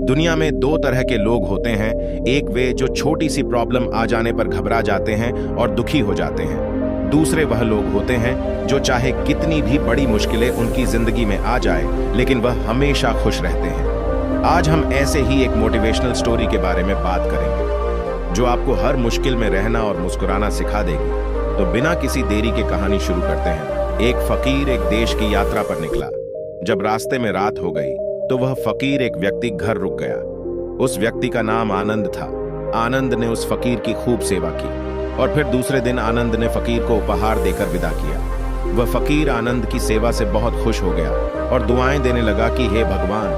दुनिया में दो तरह के लोग होते हैं। एक वे जो छोटी सी प्रॉब्लम आ जाने पर घबरा जाते हैं और दुखी हो जाते हैं। दूसरे वह लोग होते हैं जो चाहे कितनी भी बड़ी मुश्किलें उनकी जिंदगी में आ जाए लेकिन वह हमेशा खुश रहते हैं। आज हम ऐसे ही एक मोटिवेशनल स्टोरी के बारे में बात करेंगे जो आपको हर मुश्किल में रहना और मुस्कुराना सिखा देगी। तो बिना किसी देरी के कहानी शुरू करते हैं। एक फकीर एक देश की यात्रा पर निकला। जब रास्ते में रात हो गई तो वह फकीर एक व्यक्ति घर रुक गया। उस व्यक्ति का नाम आनंद था। आनंद ने उस फकीर की खूब सेवा की और फिर दूसरे दिन आनंद ने फकीर को उपहार देकर विदा किया। वह फकीर आनंद की सेवा से बहुत खुश हो गया और दुआएं देने लगा कि हे भगवान,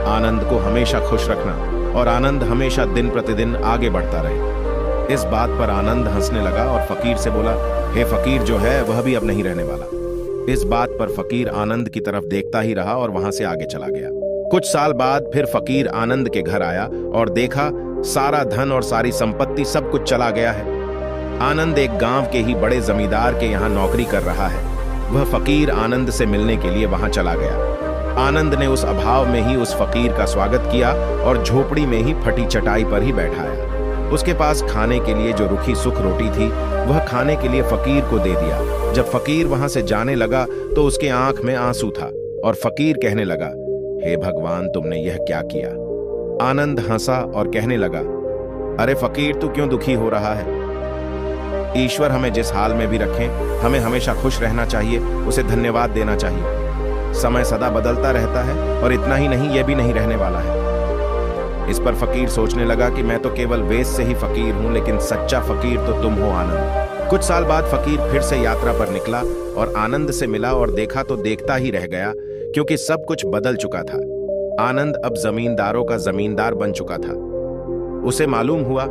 आनंद को हमेशा खुश रखना और आनंद हमेशा दिन प्रतिदिन आगे बढ़ता रहे। इस बात पर आनंद हंसने लगा और फकीर से बोला, हे फकीर जो है वह भी अब नहीं रहने वाला। इस बात पर फकीर आनंद की तरफ देखता ही रहा और वहां से आगे चला गया। कुछ साल बाद फिर फकीर आनंद के घर आया और देखा सारा धन और सारी संपत्ति सब कुछ चला गया है। आनंद एक गांव के ही बड़े जमींदार के यहाँ नौकरी कर रहा है। वह फकीर आनंद से मिलने के लिए वहां चला गया। आनंद ने उस अभाव में ही उस फकीर का स्वागत किया और झोपड़ी में ही फटी चटाई पर ही बैठाया। उसके पास खाने के लिए जो रुखी सुख रोटी थी वह खाने के लिए फकीर को दे दिया। जब फकीर वहां से जाने लगा तो उसके आंख में आंसू था और फकीर कहने लगा, हे भगवान, तुमने यह क्या किया? आनंद हंसा और कहने लगा, अरे फकीर, तू क्यों दुखी हो रहा है? ईश्वर हमें जिस हाल में भी रखें, हमें हमेशा खुश रहना चाहिए, उसे धन्यवाद देना चाहिए। समय सदा बदलता रहता है और इतना ही नहीं, यह भी नहीं रहने वाला है। इस पर फकीर सोचने लगा कि मैं तो केवल वेश से ही फकीर हूं, लेकिन सच्चा फकीर तो तुम हो आनंद। कुछ साल बाद फकीर फिर से यात्रा पर निकला और आनंद से मिला और देखा तो देखता ही रह गया, क्योंकि सब कुछ बदल चुका था। आनंद अब जमींदारों का जमींदार बन चुका था। उसे मालूम हुआ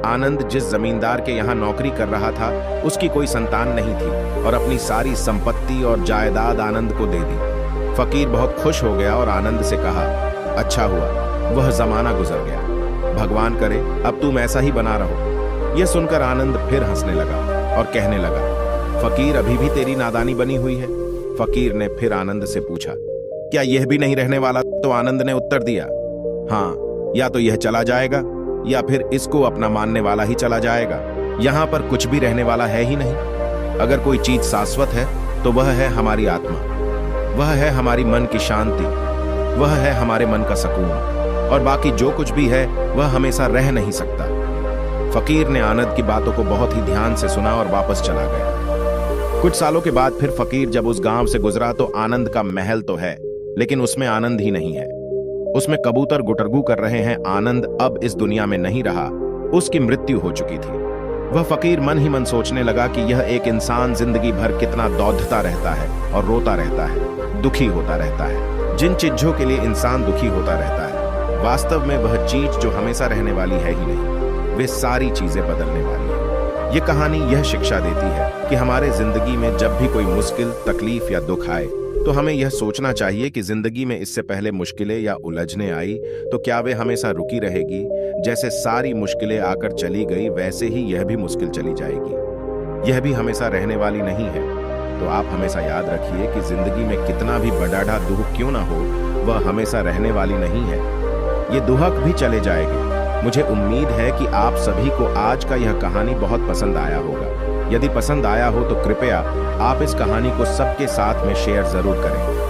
आनंद जिस जमींदार के यहाँ नौकरी कर रहा था उसकी कोई संतान नहीं थी और अपनी सारी संपत्ति और जायदाद आनंद को दे दी। फकीर बहुत खुश हो गया और आनंद से कहा, अच्छा हुआ, वह जमाना गुजर गया। भगवान करे अब तुम ऐसा ही बना रहो। यह सुनकर आनंद फिर हंसने लगा और कहने लगा, फकीर, अभी भी तेरी नादानी बनी हुई है। फकीर ने फिर आनंद से पूछा, क्या यह भी नहीं रहने वाला? तो आनंद ने उत्तर दिया, हाँ, या तो यह चला जाएगा या फिर इसको अपना मानने वाला ही चला जाएगा। यहां पर कुछ भी रहने वाला है ही नहीं। अगर कोई चीज शाश्वत है तो वह है हमारी आत्मा, वह है हमारी मन की शांति, वह है हमारे मन का सुकून, और बाकी जो कुछ भी है वह हमेशा रह नहीं सकता। फकीर ने आनंद की बातों को बहुत ही ध्यान से सुना और वापस चला गया। कुछ सालों के बाद फिर फकीर जब उस गांव से गुजरा तो आनंद का महल तो है, लेकिन उसमें आनंद ही नहीं है। उसमें कबूतर गुटरगू कर रहे हैं। आनंद अब इस दुनिया में नहीं रहा, उसकी मृत्यु हो चुकी थी। वह फकीर मन ही मन सोचने लगा कि यह एक इंसान जिंदगी भर कितना दौड़ता रहता है और रोता रहता है, दुखी होता रहता है। जिन चीजों के लिए इंसान दुखी होता रहता है, वास्तव में वह चीज जो हमेशा रहने वाली है ही नहीं, वे सारी चीजें बदलने वाली है। यह कहानी यह शिक्षा देती है कि हमारे जिंदगी में जब भी कोई मुश्किल, तकलीफ या दुख आए तो हमें यह सोचना चाहिए कि जिंदगी में इससे पहले मुश्किलें या उलझने आई तो क्या वे हमेशा रुकी रहेगी? जैसे सारी मुश्किलें आकर चली गई वैसे ही यह भी मुश्किल चली जाएगी। यह भी हमेशा रहने वाली नहीं है। तो आप हमेशा याद रखिए कि जिंदगी में कितना भी बड़ा दुख क्यों ना हो, वह हमेशा रहने वाली नहीं है। ये दुहक भी चले जाएंगे। मुझे उम्मीद है कि आप सभी को आज का यह कहानी बहुत पसंद आया होगा। यदि पसंद आया हो तो कृपया आप इस कहानी को सबके साथ में शेयर जरूर करें।